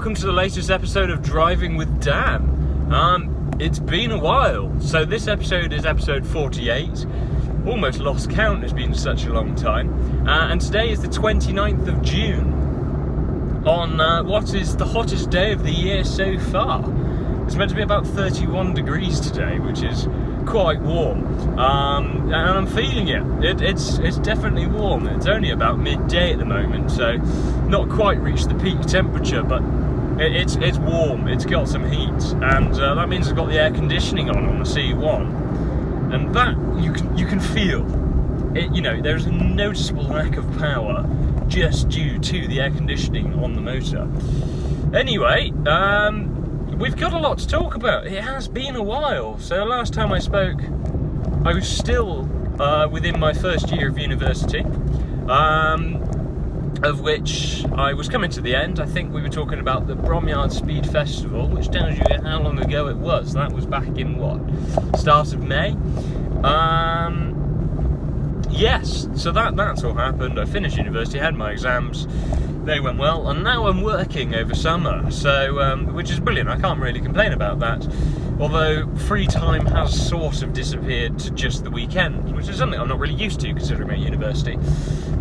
welcome to the latest episode of Driving with Dan. It's been a while, so this episode is episode 48. Almost lost count, it's been such a long time. And today is the 29th of June, on what is the hottest day of the year so far. It's meant to be about 31 degrees today, which is quite warm, and I'm feeling it. It's definitely warm. It's only about midday at the moment, so not quite reached the peak temperature, but it's warm. It's got some heat, and that means it's got the air conditioning on the C1, and that you can feel it. You know, there's a noticeable lack of power just due to the air conditioning on the motor. Anyway, we've got a lot to talk about. It has been a while. So last time I spoke, I was still within my first year of university, of which I was coming to the end. I think we were talking about the Bromyard Speed Festival, which tells you how long ago it was. That was back in, start of May? Yes, so that's all happened. I finished university, had my exams. They went well, and now I'm working over summer, so which is brilliant. I can't really complain about that, although free time has sort of disappeared to just the weekend, which is something I'm not really used to considering I'm at university.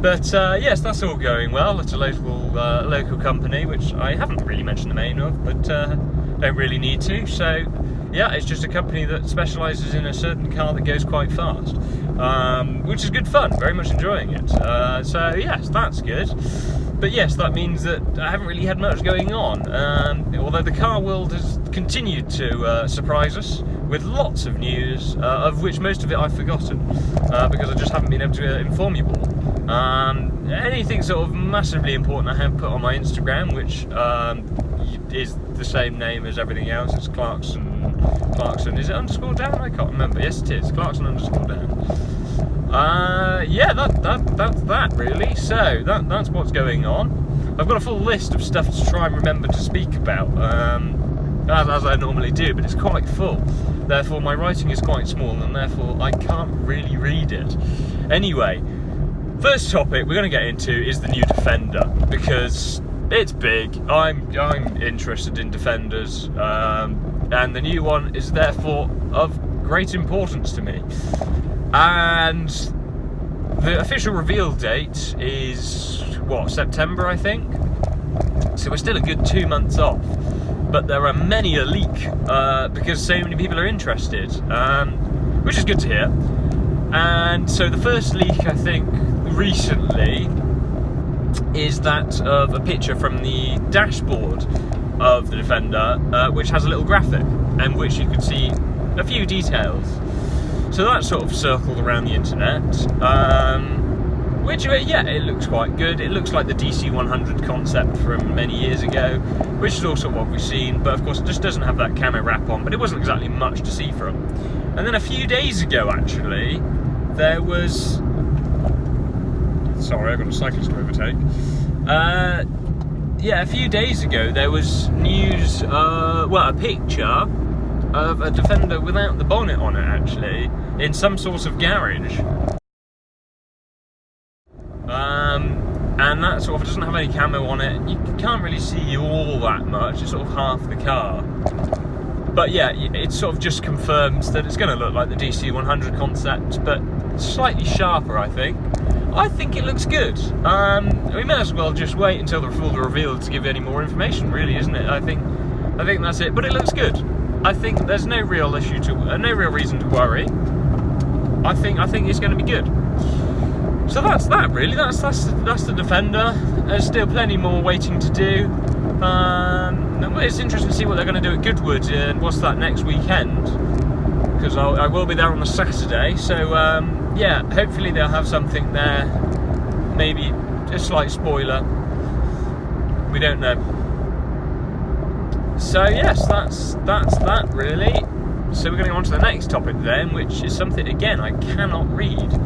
But yes, that's all going well at a local company, which I haven't really mentioned the name of, but don't really need to. So yeah, it's just a company that specialises in a certain car that goes quite fast, which is good fun. Very much enjoying it. So yes, that's good. But yes, that means that I haven't really had much going on, although the car world has continued to surprise us with lots of news, of which most of it I've forgotten, because I just haven't been able to inform you all. Anything sort of massively important I have put on my Instagram, which is the same name as everything else. It's Clarkson. Is it underscore Dan? I can't remember. Yes, it is. Clarkson underscore Dan. Yeah, that's that really. So that's what's going on. I've got a full list of stuff to try and remember to speak about, as I normally do, but it's quite full. Therefore, my writing is quite small, and therefore I can't really read it. Anyway, first topic we're going to get into is the new Defender, because it's big. I'm interested in Defenders, and the new one is therefore of great importance to me. And the official reveal date is, September, I think? So we're still a good 2 months off. But there are many a leak, because so many people are interested, which is good to hear. And so the first leak, I think, recently, is that of a picture from the dashboard of the Defender, which has a little graphic, and which you can see a few details. So that sort of circled around the internet, which, yeah, it looks quite good. It looks like the DC100 concept from many years ago, which is also what we've seen, but of course it just doesn't have that camo wrap on, but it wasn't exactly much to see from. And then a few days ago, actually, there was... Sorry, I've got a cyclist to overtake. Yeah, a few days ago, there was news, a picture of a Defender without the bonnet on it, actually, in some sort of garage. And that sort of doesn't have any camo on it. You can't really see all that much. It's sort of half the car. But yeah, it sort of just confirms that it's going to look like the DC100 concept, but slightly sharper, I think. I think it looks good. We may as well just wait until the full reveal to give any more information, really, isn't it? I think that's it. But it looks good. I think there's no real reason to worry. I think it's going to be good. So that's that, really. That's the Defender. There's still plenty more waiting to do. It's interesting to see what they're going to do at Goodwood, and what's that next weekend? Because I will be there on the Saturday. So yeah, hopefully they'll have something there. Maybe a slight spoiler. We don't know. So yes, that's that really. So we're going to go on to the next topic then, which is something, again, I cannot read.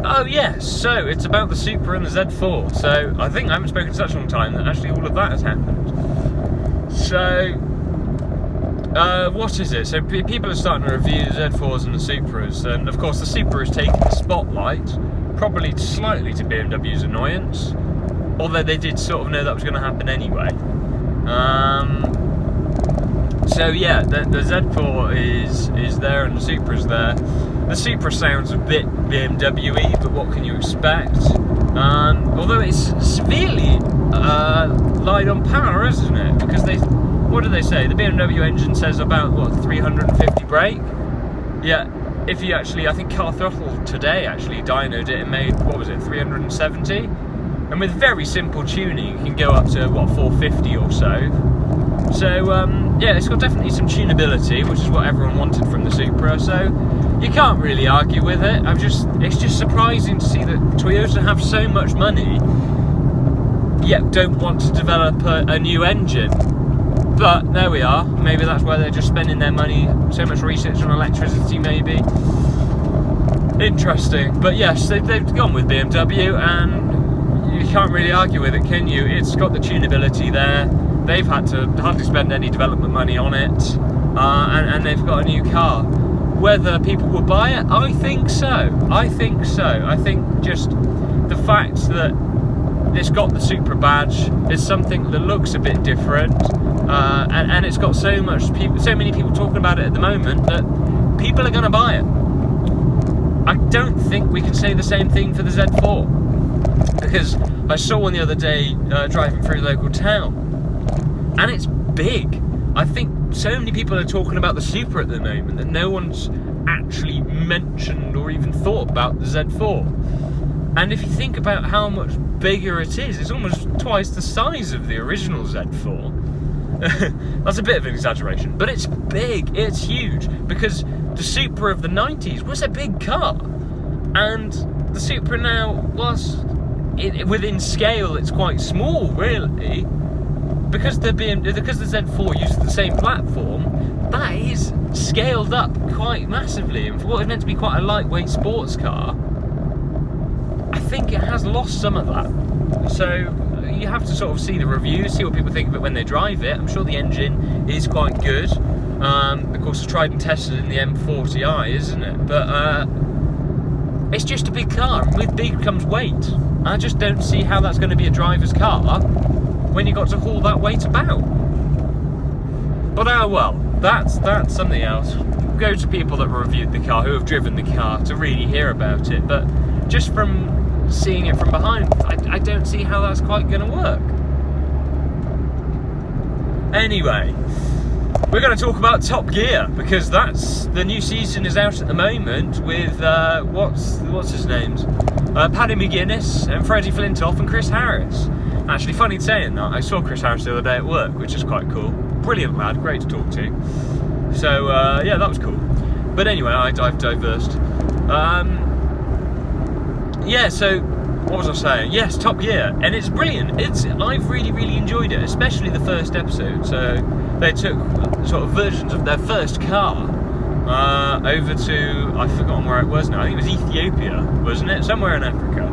Oh yes, so it's about the Supra and the Z4. So I think I haven't spoken in such a long time that actually all of that has happened. So what is it? So people are starting to review the Z4s and the Supras, and of course the Supra is taking the spotlight, probably slightly to BMW's annoyance. although they did sort of know that was going to happen anyway. So yeah, the Z4 is there and the Supra's there. The Supra sounds a bit BMW-y, but what can you expect? Although it's severely light on power, isn't it? Because what do they say? The BMW engine says about, what, 350 brake? Yeah, if you actually, I think Car Throttle today actually dynoed it and made, what was it, 370? And with very simple tuning, you can go up to, what, 450 or so. So, yeah, it's got definitely some tunability, which is what everyone wanted from the Supra, so you can't really argue with it. It's just surprising to see that Toyota have so much money, yet don't want to develop a new engine. But there we are. Maybe that's why they're just spending their money, so much research on electricity, maybe. Interesting. But yes, they've gone with BMW, and you can't really argue with it, can you? It's got the tunability there. They've had to hardly spend any development money on it, and they've got a new car. Whether people will buy it, I think so. I think just the fact that it's got the Supra badge is something that looks a bit different, and it's got so many people talking about it at the moment that people are going to buy it. I don't think we can say the same thing for the Z4, because I saw one the other day driving through a local town. And it's big. I think so many people are talking about the Supra at the moment that no one's actually mentioned or even thought about the Z4. And if you think about how much bigger it is, it's almost twice the size of the original Z4. That's a bit of an exaggeration, but it's big, it's huge, because the Supra of the 90s was a big car. And the Supra now, whilst within scale it's quite small, really, because the Z4 uses the same platform, that is scaled up quite massively. And for what is meant to be quite a lightweight sports car, I think it has lost some of that. So you have to sort of see the reviews, see what people think of it when they drive it. I'm sure the engine is quite good. Of course, it's tried and tested in the M40i, isn't it? But it's just a big car, and with big comes weight. I just don't see how that's going to be a driver's car when you got to haul that weight about. But well, that's something else. Go to people that reviewed the car, who have driven the car, to really hear about it. But just from seeing it from behind, I don't see how that's quite going to work. Anyway, we're going to talk about Top Gear, because the new season is out at the moment with what's his names? Paddy McGuinness and Freddie Flintoff and Chris Harris. Actually, funny saying that, I saw Chris Harris the other day at work, which is quite cool. Brilliant lad, great to talk to. So yeah, that was cool. But anyway, I've diversed. Yeah, so what was I saying? Yes, Top Gear, and it's brilliant. I've really enjoyed it, especially the first episode. So they took sort of versions of their first car over to, I've forgotten where it was now. I think it was Ethiopia, wasn't it? Somewhere in Africa.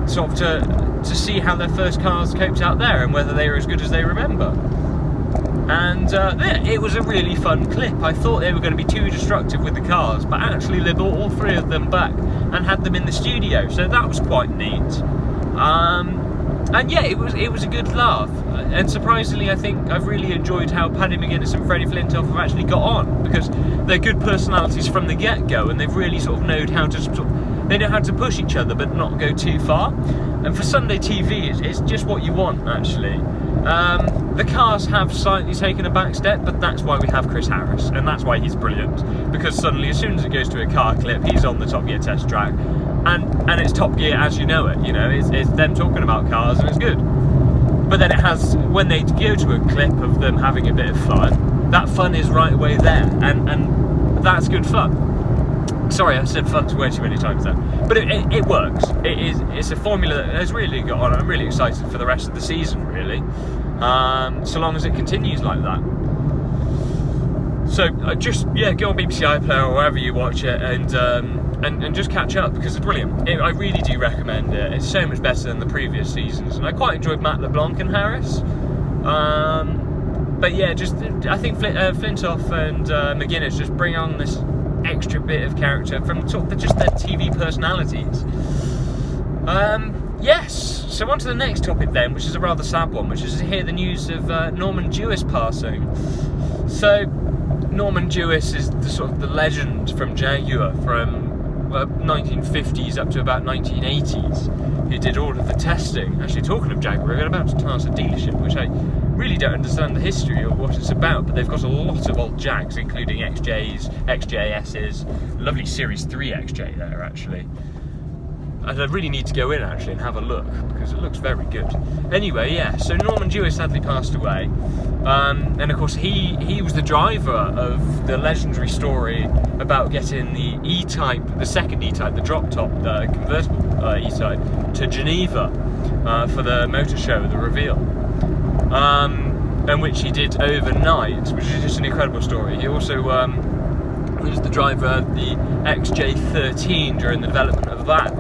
Sort of to see how their first cars coped out there and whether they were as good as they remember. And it was a really fun clip. I thought they were going to be too destructive with the cars, but actually they brought all three of them back and had them in the studio, so that was quite neat. And yeah, it was a good laugh. And surprisingly, I think I've really enjoyed how Paddy McGuinness and Freddie Flintoff have actually got on, because they're good personalities from the get-go, and they've really sort of known how to they know how to push each other but not go too far. And for Sunday TV, it's just what you want, actually. The cars have slightly taken a back step, but that's why we have Chris Harris, and that's why he's brilliant, because suddenly, as soon as it goes to a car clip, he's on the Top Gear test track, and it's Top Gear as you know it. You know, it's them talking about cars, and it's good. But then it has, when they go to a clip of them having a bit of fun, that fun is right away there, and that's good fun. Sorry, I said fun way too many times there, but it works. It's a formula that has really got on. I'm really excited for the rest of the season, really, so long as it continues like that. So just go on BBC iPlayer or wherever you watch it, and just catch up, because it's brilliant. I really do recommend it. It's so much better than the previous seasons, and I quite enjoyed Matt LeBlanc and Harris. But yeah, I think Flintoff and McGuinness just bring on this extra bit of character from sort of just their TV personalities. Yes, so on to the next topic then, which is a rather sad one, which is to hear the news of Norman Jewis passing. So, Norman Jewis is the legend from Jaguar from 1950s up to about 1980s. He did all of the testing. Actually, talking of Jaguar, we're about to task a dealership, which I really don't understand the history or what it's about, but they've got a lot of old Jags, including XJs, XJSs, lovely Series 3 XJ there, actually. And I really need to go in, actually, and have a look, because it looks very good. Anyway, yeah, so Norman Jewis sadly passed away. And of course, he was the driver of the legendary story about getting the E-Type, the second E-Type, the drop-top, convertible E-Type, to Geneva for the motor show, the reveal. And which he did overnight, which is just an incredible story. He also was the driver of the XJ13 during the development of that,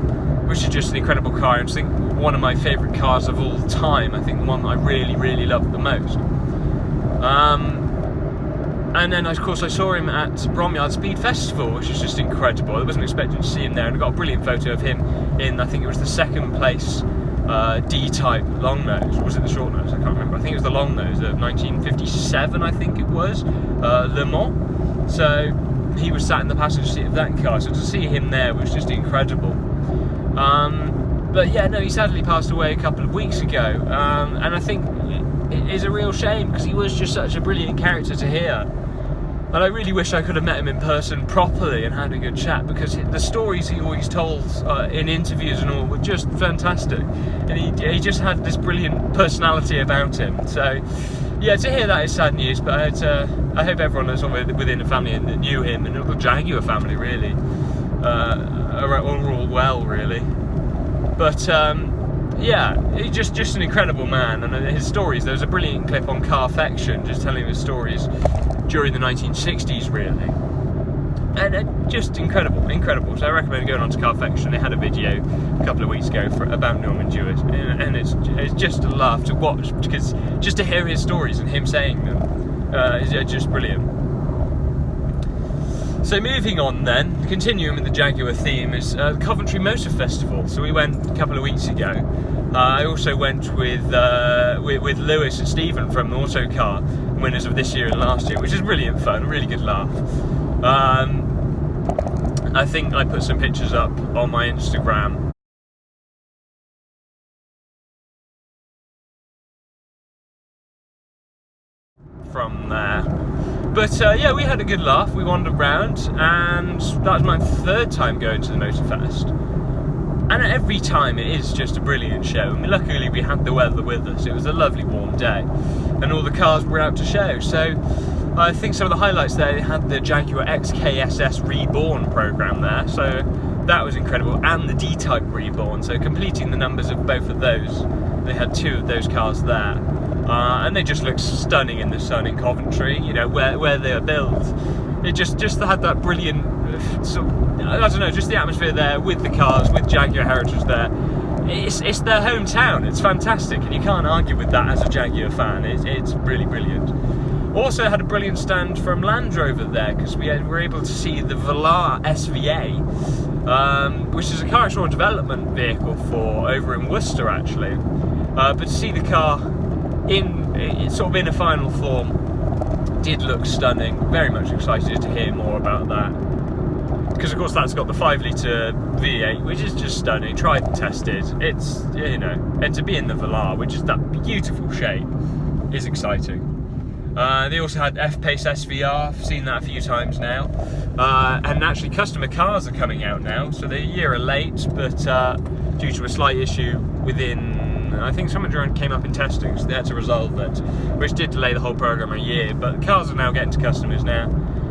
which is just an incredible car. I just think one of my favourite cars of all time. I think the one I really, really love the most. And then, of course, I saw him at Bromyard Speed Festival, which is just incredible. I wasn't expecting to see him there, and I got a brilliant photo of him in, I think it was the second place D-Type long nose. Was it the short nose? I can't remember. I think it was the long nose of 1957, I think it was, Le Mans. So he was sat in the passenger seat of that car, so to see him there was just incredible. But yeah, no, he sadly passed away a couple of weeks ago, and I think it is a real shame, because he was just such a brilliant character to hear. And I really wish I could have met him in person properly and had a good chat, because the stories he always told in interviews and all were just fantastic. And he just had this brilliant personality about him. So, yeah, to hear that is sad news, but I hope everyone that's within the family that knew him, and the Jaguar family really, are all well, really. But, yeah, he's just an incredible man, and his stories, there was a brilliant clip on Carfection just telling his stories during the 1960s, really, and just incredible. So I recommend going on to Carfection. They had a video a couple of weeks ago about Norman Jewis, and it's just a laugh to watch, because just to hear his stories and him saying them is just brilliant. So moving on then, continuing with the Jaguar theme, is the Coventry Motor Festival. So we went a couple of weeks ago. I also went with Lewis and Stephen from the Autocar, winners of this year and last year, which is brilliant fun, really good laugh. I think I put some pictures up on my Instagram. From there. But yeah, we had a good laugh, we wandered around, and that was my third time going to the Motorfest. And every time it is just a brilliant show. I mean, luckily we had the weather with us, it was a lovely warm day, and all the cars were out to show. So I think some of the highlights there, they had the Jaguar XKSS Reborn program there, so that was incredible, and the D-Type Reborn, so completing the numbers of both of those. They had two of those cars there. And they just look stunning in the sun in Coventry, you know, where they are built. It just had that brilliant, I don't know, just the atmosphere there with the cars, with Jaguar heritage there. It's their hometown, it's fantastic, and you can't argue with that as a Jaguar fan. It's really brilliant. Also had a brilliant stand from Land Rover there, because we were able to see the Velar SVA, which is a car explore development vehicle for over in Worcester, actually. But to see the car in a final form did look stunning. Very much excited to hear more about that, because of course that's got the 5-litre V8, which is just stunning, tried and tested. It's, you know, and to be in the Velar, which is that beautiful shape, is exciting. They also had F-Pace SVR, I've seen that a few times now, and actually customer cars are coming out now, so they're a year late, but due to a slight issue within, I think something came up in testing, so they had to resolve it, which did delay the whole programme a year, but the cars are now getting to customers now,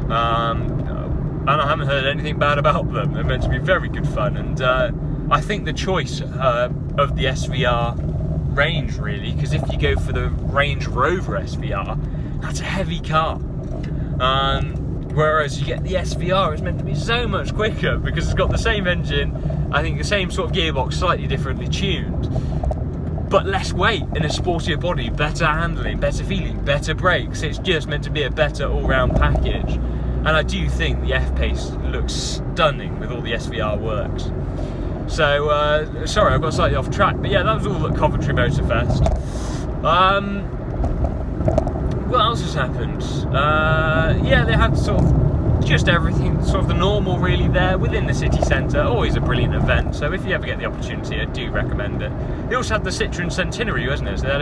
and I haven't heard anything bad about them. They're meant to be very good fun, and I think the choice of the SVR range, really, because if you go for the Range Rover SVR, that's a heavy car, whereas you get the SVR, it's meant to be so much quicker, because it's got the same engine, I think the same sort of gearbox, slightly differently tuned, but less weight in a sportier body, better handling, better feeling, better brakes. It's just meant to be a better all-round package. And I do think the F-Pace looks stunning with all the SVR works. So, sorry, I got slightly off track, but yeah, that was all at Coventry Motor Fest. What else has happened? Yeah, they had sort of just everything, sort of the normal really there within the city centre. Always a brilliant event, so if you ever get the opportunity, I do recommend it. They also had the Citroen Centenary, wasn't it? So they had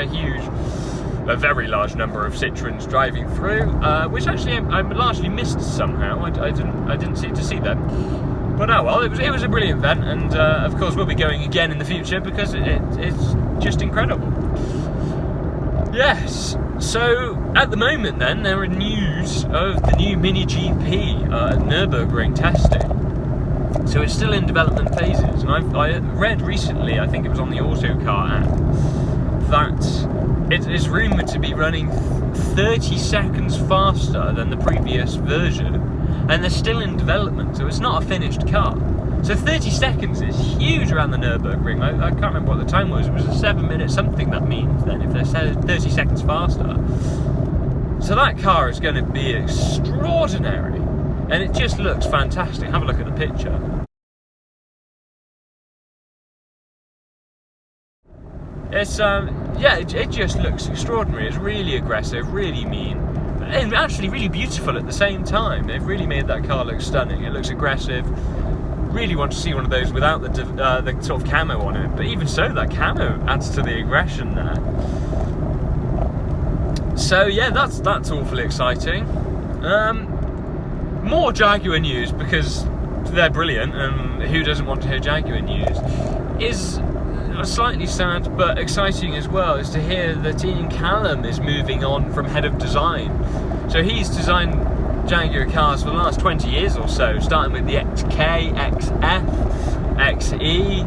a very large number of Citroens driving through, which actually I largely missed somehow. I didn't seem to see them. But oh well, it was a brilliant event, and of course we'll be going again in the future because it's just incredible. Yes, so at the moment then, there are news of the new Mini GP at Nürburgring testing. So it's still in development phases, and I read recently, I think it was on the Autocar app, that it is rumoured to be running 30 seconds faster than the previous version, and they're still in development, so it's not a finished car. So 30 seconds is huge around the Nürburgring. I can't remember what the time was. It was a 7-minute something, that means then, if they're 30 seconds faster. So that car is going to be extraordinary, and it just looks fantastic. Have a look at the picture. It's yeah, it just looks extraordinary. It's really aggressive, really mean, and actually really beautiful at the same time. They've really made that car look stunning. It looks aggressive. Really want to see one of those without the sort of camo on it, but even so, that camo adds to the aggression there. So yeah, that's awfully exciting. More Jaguar news, because they're brilliant, and who doesn't want to hear Jaguar news? Is slightly sad but exciting as well, is to hear that Ian Callum is moving on from head of design. So he's designed Jaguar cars for the last 20 years or so, starting with the XK, XF, XE,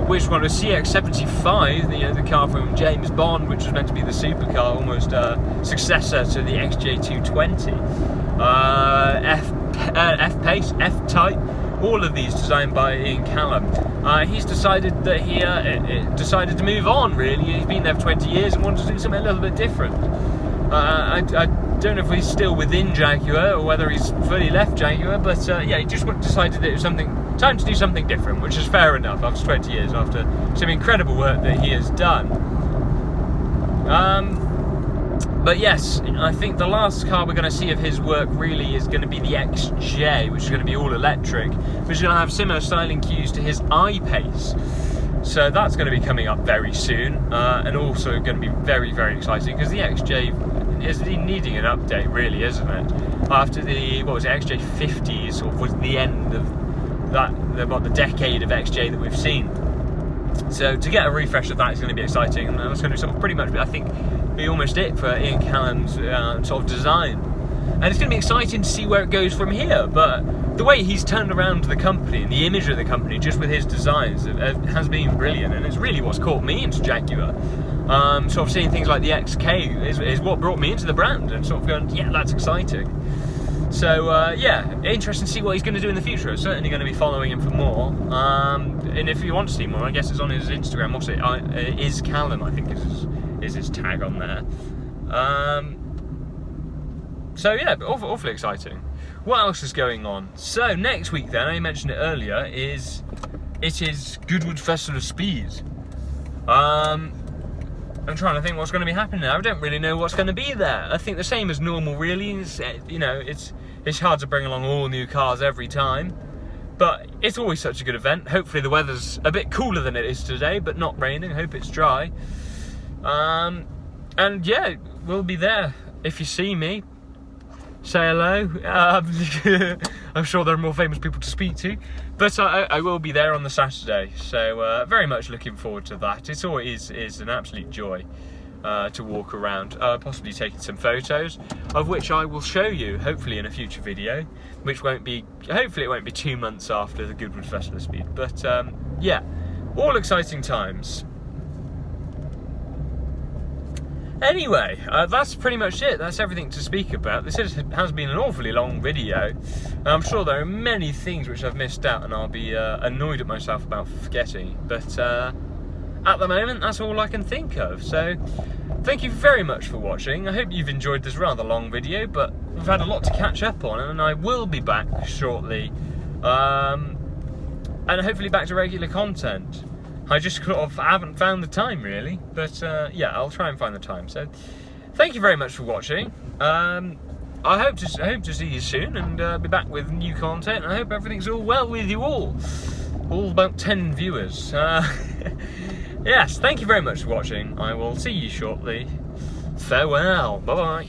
which one was CX-75, you know, the car from James Bond, which was meant to be the supercar, almost successor to the XJ220, F-Pace, F-Type, all of these designed by Ian Callum. He's decided that he decided to move on, really. He's been there for 20 years and wanted to do something a little bit different. I don't know if he's still within Jaguar or whether he's fully left Jaguar, but yeah, he just decided that it was time to do something different, which is fair enough after 20 years, after some incredible work that he has done. But yes, I think the last car we're going to see of his work really is going to be the XJ, which is going to be all electric, which is going to have similar styling cues to his I-Pace. So that's going to be coming up very soon, and also going to be very, very exciting, because the XJ is needing an update, really, isn't it? After the, what was it, XJ50 sort of was the end of that, about the decade of XJ that we've seen. So to get a refresh of that is going to be exciting, and that's going to sort of pretty much, I think, be almost it for Ian Callum's sort of design. And it's going to be exciting to see where it goes from here, but the way he's turned around the company and the image of the company just with his designs has been brilliant, and it's really what's caught me into Jaguar. Sort of seeing things like the XK is what brought me into the brand, and sort of going, yeah, that's exciting. So yeah, interesting to see what he's going to do in the future. I'm certainly going to be following him for more. And if you want to see more, I guess it's on his Instagram. What's it? Is Callum, I think is his tag on there. So yeah, awfully exciting. What else is going on? So next week then, I mentioned it earlier, it is Goodwood Festival of Speed. I'm trying to think what's going to be happening now. I don't really know what's going to be there. I think the same as normal, really. You know, it's hard to bring along all new cars every time, but it's always such a good event. Hopefully the weather's a bit cooler than it is today, but not raining. I hope it's dry. And yeah, we'll be there. If you see me, say hello. I'm sure there are more famous people to speak to, but I will be there on the Saturday, so very much looking forward to that. It always is an absolute joy to walk around, possibly taking some photos, of which I will show you, hopefully in a future video, which hopefully it won't be 2 months after the Goodwood Festival of Speed, but yeah, all exciting times. Anyway, that's pretty much it. That's everything to speak about. This has been an awfully long video. I'm sure there are many things which I've missed out, and I'll be annoyed at myself about forgetting. But at the moment, that's all I can think of. So, thank you very much for watching. I hope you've enjoyed this rather long video, but we've had a lot to catch up on, and I will be back shortly and hopefully back to regular content. I just sort of haven't found the time really, but yeah, I'll try and find the time. So thank you very much for watching. I hope to see you soon and be back with new content. I hope everything's all well with you all about 10 viewers. Yes, thank you very much for watching. I will see you shortly. Farewell. Bye bye.